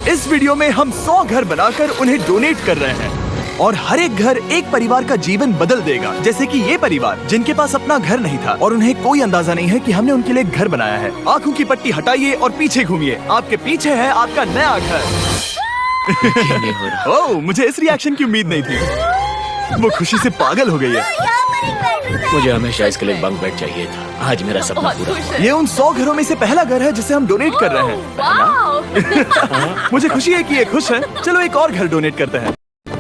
इस वीडियो में हम 100 घर बनाकर उन्हें डोनेट कर रहे हैं और हर एक घर एक परिवार का जीवन बदल देगा। जैसे कि ये परिवार जिनके पास अपना घर नहीं था और उन्हें कोई अंदाजा नहीं है कि हमने उनके लिए घर बनाया है। आंखों की पट्टी हटाइए और पीछे घूमिए। आपके पीछे है आपका नया घर। ओह, मुझे इस रिएक्शन की उम्मीद नहीं थी। वो खुशी से पागल हो गई है। मुझे हमेशा इसके लिए बंक बेड चाहिए था। आज मेरा सपना पूरा हुआ। ये उन 100 घरों में से पहला घर है जिसे हम डोनेट कर रहे हैं। मुझे खुशी है कि ये खुश है। चलो एक और घर डोनेट करते हैं।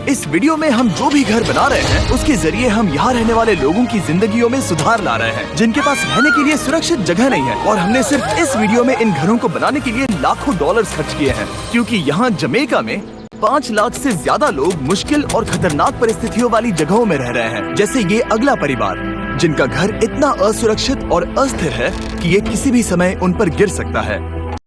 इस वीडियो में हम जो भी घर बना रहे हैं उसके जरिए हम यहाँ रहने वाले लोगों की जिंदगियों में सुधार ला रहे हैं जिनके पास रहने के लिए सुरक्षित जगह नहीं है। और हमने सिर्फ इस वीडियो में इन घरों को बनाने के लिए लाखों डॉलर्स खर्च किए हैं, क्योंकि यहाँ जमैका में 5 लाख से ज्यादा लोग मुश्किल और खतरनाक परिस्थितियों वाली जगहों में रह रहे हैं। जैसे ये अगला परिवार जिनका घर इतना असुरक्षित और अस्थिर है कि ये किसी भी समय उन पर गिर सकता है।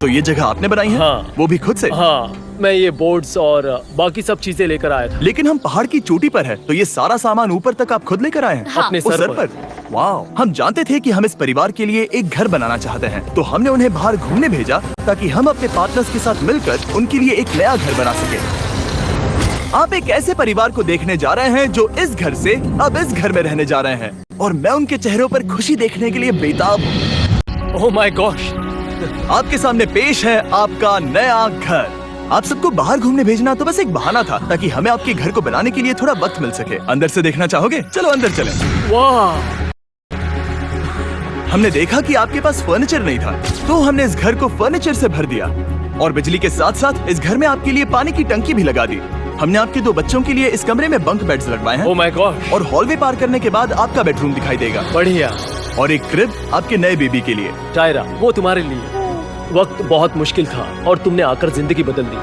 तो ये जगह आपने बनाई है? हाँ। वो भी खुद से? हाँ, मैं ये बोर्ड्स और बाकी सब चीजें लेकर आया था। लेकिन हम पहाड़ की चोटी पर है, तो ये सारा सामान ऊपर तक आप खुद लेकर आए हैं? हाँ। अपने उस सर पर। वाह, हम जानते थे कि हम इस परिवार के लिए एक घर बनाना चाहते हैं, तो हमने उन्हें बाहर घूमने भेजा ताकि हम अपने पार्टनर्स के साथ मिलकर उनके लिए एक नया घर बना सके। आप एक ऐसे परिवार को देखने जा रहे हैं जो इस घर से अब इस घर में रहने जा रहे हैं, और मैं उनके चेहरों पर खुशी देखने के लिए बेताब हूँ। Oh my gosh! आपके सामने पेश है आपका नया घर। आप सबको बाहर घूमने भेजना तो बस एक बहाना था ताकि हमें आपके घर को बनाने के लिए थोड़ा वक्त मिल सके। अंदर से देखना चाहोगे? चलो अंदर चलें। वाह! हमने देखा कि आपके पास फर्नीचर नहीं था, तो हमने इस घर को फर्नीचर से भर दिया और बिजली के साथ साथ इस घर में आपके लिए पानी की टंकी भी लगा दी। हमने आपके 2 बच्चों के लिए इस कमरे में बंक बेड्स लगवाए हैं। Oh my gosh! और हॉलवे पार करने के बाद आपका बेडरूम दिखाई देगा। बढ़िया। और एक क्रिब आपके नए बेबी के लिए। टायरा, वो तुम्हारे लिए। वक्त बहुत मुश्किल था और तुमने आकर जिंदगी बदल दी।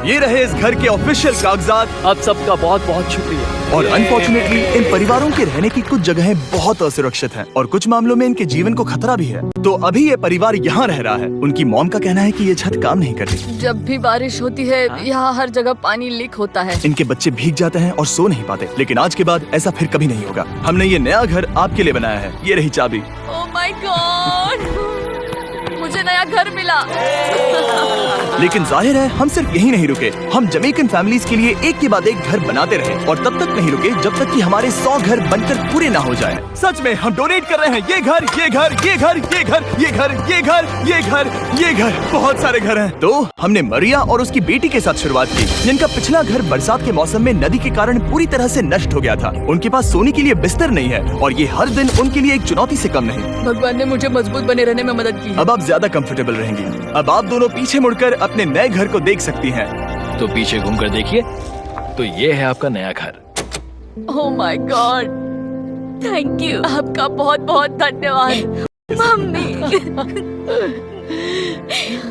ये रहे इस घर के ऑफिशियल कागजात। आप सबका बहुत बहुत शुक्रिया। और अनफॉर्चुनेटली इन परिवारों के रहने की कुछ जगहें बहुत असुरक्षित हैं और कुछ मामलों में इनके जीवन को खतरा भी है। तो अभी ये परिवार यहाँ रह रहा है। उनकी मॉम का कहना है कि ये छत काम नहीं करती। जब भी बारिश होती है यहाँ हर जगह पानी लीक होता है। इनके बच्चे भीग जाते हैं और सो नहीं पाते, लेकिन आज के बाद ऐसा फिर कभी नहीं होगा। हमने ये नया घर आपके लिए बनाया है। ये रही चाबी। ओह माय गॉड, मुझे नया घर मिला। लेकिन जाहिर है हम सिर्फ यही नहीं रुके। हम जमैकन फैमिलीज के लिए एक के बाद एक घर बनाते रहे और तब तक नहीं रुके जब तक कि हमारे 100 घर बनकर पूरे ना हो जाएं। सच में हम डोनेट कर रहे हैं। ये घर, ये घर, ये घर, ये घर, ये घर, ये घर, ये घर, ये घर, बहुत सारे घर हैं। तो हमने मरिया और उसकी बेटी के साथ शुरुआत की, जिनका पिछला घर बरसात के मौसम में नदी के कारण पूरी तरह से नष्ट हो गया था। उनके पास सोने के लिए बिस्तर नहीं है और ये हर दिन उनके लिए एक चुनौती से कम नहीं। भगवान ने मुझे मजबूत बने रहने में मदद की। अब आप ज्यादा कंफर्टेबल रहेंगी। अब आप दोनों पीछे मुड़कर अपने नए घर को देख सकती हैं। तो पीछे घूमकर देखिए, तो ये है आपका नया घर। Oh my God, thank you. आपका बहुत बहुत धन्यवाद मम्मी।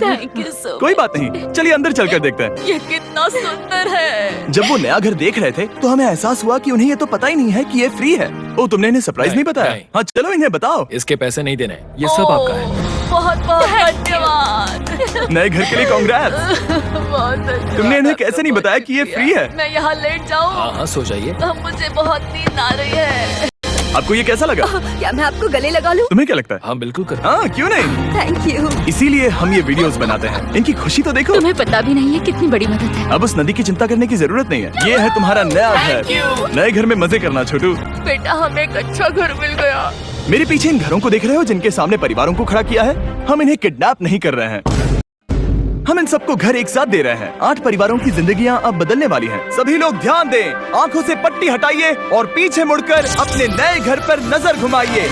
Thank you so. कोई बात नहीं, चलिए अंदर चलकर देखते हैं। ये कितना सुंदर है। जब वो नया घर देख रहे थे तो हमें एहसास हुआ कि उन्हें ये तो पता ही नहीं है कि ये फ्री है। ओ, तुमने इन्हें सरप्राइज नहीं बताया? नहीं। हाँ चलो इन्हें बताओ। इसके पैसे नहीं देने, ये सब आपका है। बहुत बहुत धन्यवाद। नए घर के लिए कांग्रेट्स। बहुत धन्यवाद। तुमने इन्हें कैसे नहीं बताया कि ये फ्री है? मैं यहाँ लेट जाऊँ? हाँ, सो जाइए। मुझे बहुत नींद आ रही है। आपको ये कैसा लगा? क्या मैं आपको गले लगा लूं? तुम्हें क्या लगता है? हाँ बिल्कुल कर। हाँ, क्यों नहीं? Thank you. इसीलिए हम ये वीडियोस बनाते हैं। इनकी खुशी तो देखो। तुम्हें पता भी नहीं है कितनी बड़ी मदद है। अब उस नदी की चिंता करने की जरूरत नहीं है। ये है तुम्हारा नया घर। नए घर में मजे करना छोटू। बेटा, हमें एक अच्छा घर मिल गया। मेरे पीछे इन घरों को देख रहे हो जिनके सामने परिवारों को खड़ा किया है? हम इन्हें किडनैप नहीं कर रहे हैं। हम इन सबको घर एक साथ दे रहे हैं। 8 परिवारों की जिंदगियां अब बदलने वाली हैं। सभी लोग ध्यान दें, आंखों से पट्टी हटाइए और पीछे मुड़कर अपने नए घर पर नजर घुमाइए।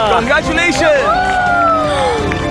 कांग्रेचुलेशन।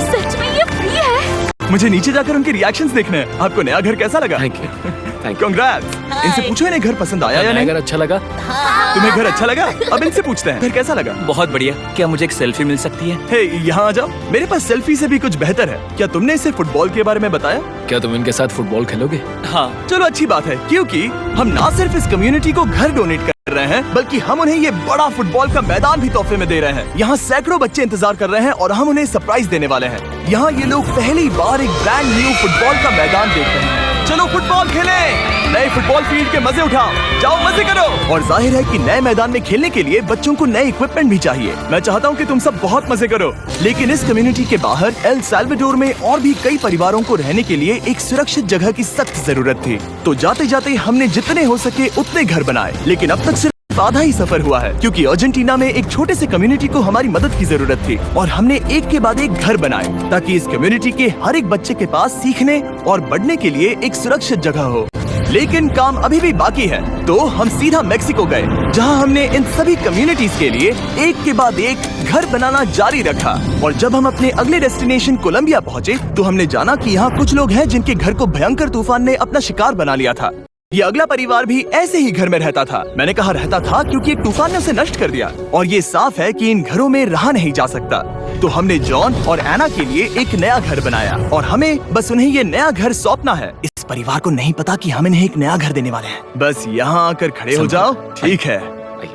सच में ये फ्री है? मुझे नीचे जाकर उनके रिएक्शंस देखने हैं। आपको नया घर कैसा लगा? Thank you. कांग्रेट्स। इनसे पूछो इन्हें घर पसंद आया या नया नहीं? घर अच्छा लगा? तुम्हें घर अच्छा लगा? अब इनसे पूछते हैं घर कैसा लगा। बहुत बढ़िया। क्या मुझे एक सेल्फी मिल सकती है? हे, यहाँ आ जाओ। मेरे पास सेल्फी से भी कुछ बेहतर है। क्या तुमने इसे फुटबॉल के बारे में बताया? क्या तुम इनके साथ फुटबॉल खेलोगे? हाँ। चलो अच्छी बात है, क्योंकि हम ना सिर्फ इस कम्युनिटी को घर डोनेट कर रहे हैं, बल्कि हम उन्हें ये बड़ा फुटबॉल का मैदान भी तोहफे में दे रहे हैं। यहाँ सैकड़ों बच्चे इंतजार कर रहे हैं और हम उन्हें सरप्राइज देने वाले हैं। यहाँ ये लोग पहली बार एक ब्रांड न्यू फुटबॉल का मैदान देख रहे हैं चलो फुटबॉल खेलें। नए फुटबॉल फील्ड के मजे उठाओ, जाओ मजे करो। और जाहिर है कि नए मैदान में खेलने के लिए बच्चों को नए इक्विपमेंट भी चाहिए। मैं चाहता हूँ कि तुम सब बहुत मजे करो, लेकिन इस कम्युनिटी के बाहर एल साल्वाडोर में और भी कई परिवारों को रहने के लिए एक सुरक्षित जगह की सख्त जरूरत थी। तो जाते जाते हमने जितने हो सके उतने घर बनाए, लेकिन अब तक सिर्फ आधा ही सफर हुआ है, क्योंकि अर्जेंटीना में एक छोटे से कम्युनिटी को हमारी मदद की जरूरत थी और हमने एक के बाद एक घर बनाए ताकि इस कम्युनिटी के हर एक बच्चे के पास सीखने और बढ़ने के लिए एक सुरक्षित जगह हो। लेकिन काम अभी भी बाकी है, तो हम सीधा मेक्सिको गए, जहां हमने इन सभी कम्युनिटीज के लिए एक के बाद एक घर बनाना जारी रखा। और जब हम अपने अगले डेस्टिनेशन कोलंबिया पहुंचे, तो हमने जाना कि यहाँ कुछ लोग हैं जिनके घर को भयंकर तूफान ने अपना शिकार बना लिया था। ये अगला परिवार भी ऐसे ही घर में रहता था। मैंने कहा रहता था क्योंकि एक तूफान ने उसे नष्ट कर दिया और ये साफ है कि इन घरों में रहा नहीं जा सकता। तो हमने जॉन और एना के लिए एक नया घर बनाया और हमें बस उन्हें ये नया घर सौंपना है। इस परिवार को नहीं पता कि हम इन्हें एक नया घर देने वाले हैं। बस यहाँ आकर खड़े हो जाओ। ठीक है,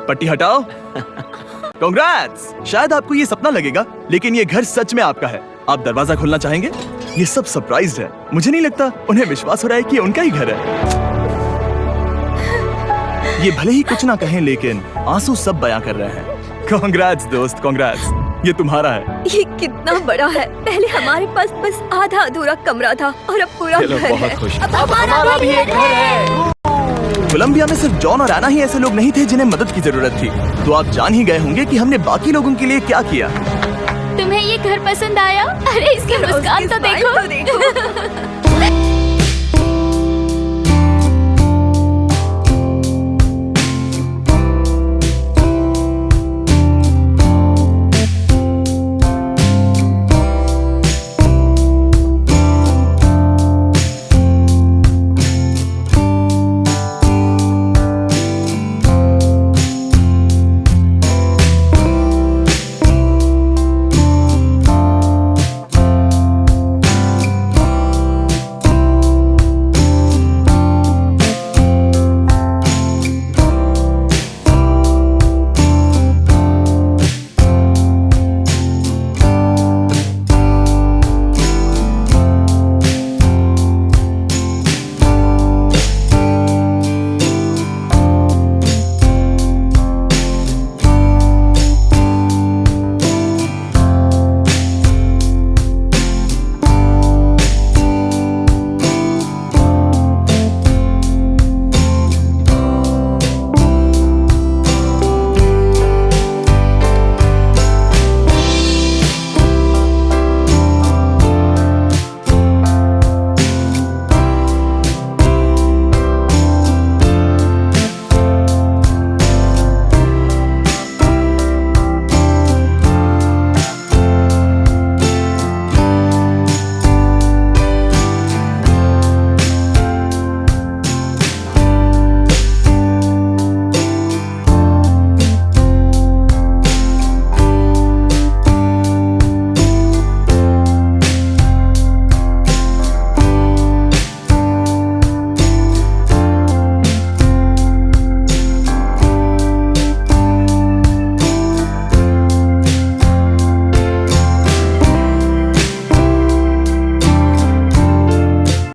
पट्टी हटाओ। कांग्रेट्स। शायद आपको ये सपना लगेगा, लेकिन ये घर सच में आपका है। आप दरवाजा खोलना चाहेंगे? ये सब सरप्राइज्ड है। मुझे नहीं लगता उन्हें विश्वास हो रहा है कि उनका ही घर है। ये भले ही कुछ ना कहें, लेकिन आंसू सब बयां कर रहे हैं। कांग्रेट्स दोस्त, कांग्रेट्स। ये तुम्हारा है। ये कितना बड़ा है। पहले हमारे पास बस आधा अधूरा कमरा था और अब पूरा घर है। बहुत खुश। अब हमारा भी एक घर है। कोलंबिया में सिर्फ जॉन और एना ही ऐसे लोग नहीं थे जिन्हें मदद की जरूरत थी। तो आप जान ही गए होंगे कि हमने बाकी लोगों के लिए क्या किया। तुम्हें ये घर पसंद आया? अरे इसकी मुस्कान तो देखो।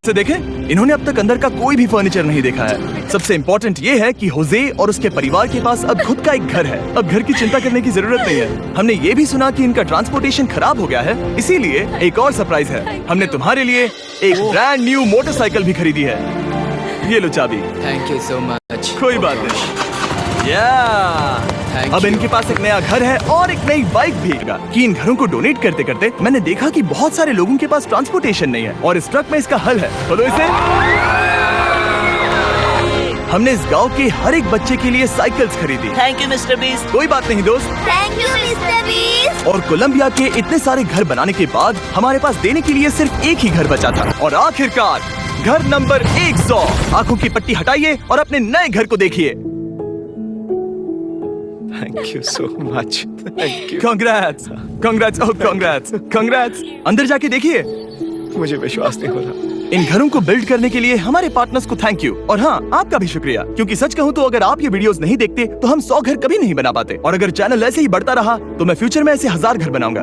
से देखें, इन्होंने अब तक अंदर का कोई भी फर्नीचर नहीं देखा है। सबसे इम्पोर्टेंट ये है कि होजे और उसके परिवार के पास अब खुद का एक घर है। अब घर की चिंता करने की जरूरत नहीं है। हमने ये भी सुना कि इनका ट्रांसपोर्टेशन खराब हो गया है, इसीलिए एक और सरप्राइज है। हमने तुम्हारे लिए एक ब्रांड न्यू मोटरसाइकिल भी खरीदी है। ये लो चाबी। Thank you so much. कोई बात नहीं। अब इनके पास एक नया घर है और एक नई बाइक भी। कि इन घरों को डोनेट करते करते मैंने देखा कि बहुत सारे लोगों के पास ट्रांसपोर्टेशन नहीं है और इस ट्रक में इसका हल है। बोलो इसे। हमने इस गांव के हर एक बच्चे के लिए साइकिल्स खरीदी। Thank you mister beast. कोई बात नहीं दोस्त। Thank you mister beast. और कोलंबिया के इतने सारे घर बनाने के बाद हमारे पास देने के लिए सिर्फ एक ही घर बचा था। और आखिरकार घर नंबर 100। आंखों की पट्टी हटाइए और अपने नए घर को देखिए। Thank you so much. Thank you. Congrats, congrats, oh congrats, congrats. अंदर जाके देखिए। मुझे विश्वास नहीं हो रहा। इन घरों को बिल्ड करने के लिए हमारे पार्टनर्स को थैंक यू। और हाँ, आपका भी शुक्रिया, क्योंकि सच कहूँ तो अगर आप ये वीडियोस नहीं देखते तो हम 100 घर कभी नहीं बना पाते। और अगर चैनल ऐसे ही बढ़ता रहा तो मैं फ्यूचर में ऐसे 1000 घर बनाऊंगा।